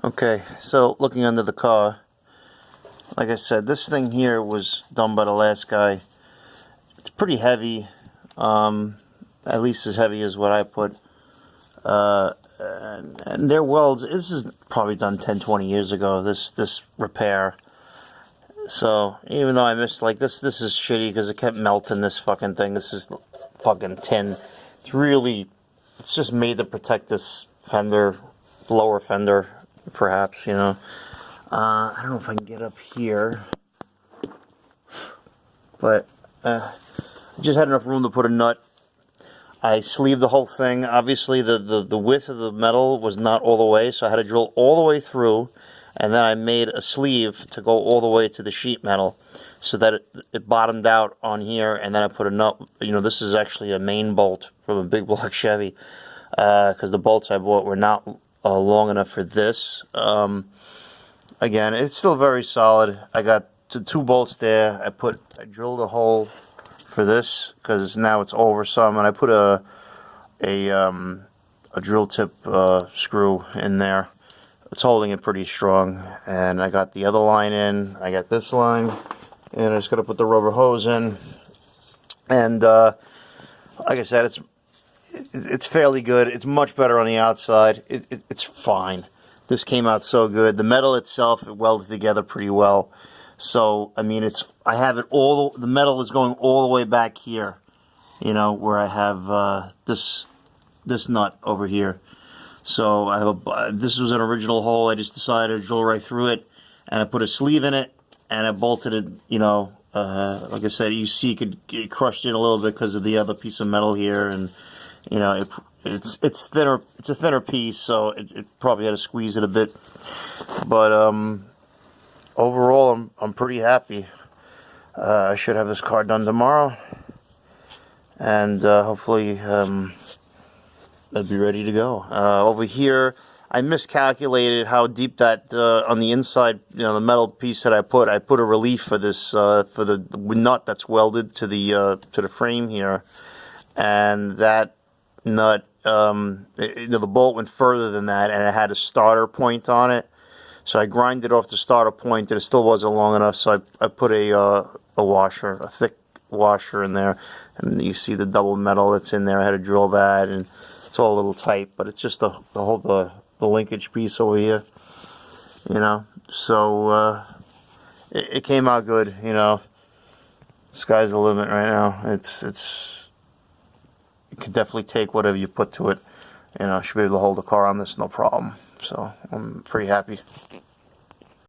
Okay, so looking under the car, like I said, this thing here was done by the last guy. It's pretty heavy, at least as heavy as what I put. And their welds, this is probably done 10-20 years ago, this repair. So even though I missed, like, this is shitty because it kept melting, this fucking thing. This is fucking tin. It's just made to protect this fender, lower fender, perhaps, you know. I don't know if I can get up here, but I just had enough room to put a nut. I sleeved the whole thing. Obviously, the width of the metal was not all the way, so I had to drill all the way through, and then I made a sleeve to go all the way to the sheet metal, so that it bottomed out on here, and then I put a nut. You know, this is actually a main bolt from a big block Chevy, because the bolts I bought were not long enough for this. Again, it's still very solid. I got two bolts there. I drilled a hole for this because now it's over some, and I put a drill tip screw in there. It's holding it pretty strong, and I got the other line in. I got this line, and I just got to put the rubber hose in. And like I said, it's fairly good. It's much better on the outside. It's fine. This came out so good. The metal itself, it welded together pretty well. So, I mean, I have it all, the metal is going all the way back here, you know, where I have this nut over here. So, I have this was an original hole. I just decided to drill right through it, and I put a sleeve in it, and I bolted it, you know, like I said, you see it crushed it a little bit because of the other piece of metal here, and, you know, it's thinner. It's a thinner piece, so it probably had to squeeze it a bit. But overall, I'm pretty happy. I should have this car done tomorrow, and hopefully I'll be ready to go. Over here, I miscalculated how deep that on the inside, you know, the metal piece that I put a relief for this for the nut that's welded to the frame here, and that nut, the bolt went further than that, and it had a starter point on it. So I grinded off the starter point, and it still wasn't long enough. So I put a washer, a thick washer in there, and you see the double metal that's in there. I had to drill that, and it's all a little tight, but it's just the linkage piece over here, you know. So it came out good, you know. Sky's the limit right now. It can definitely take whatever you put to it. You know, I should be able to hold the car on this, no problem. So I'm pretty happy.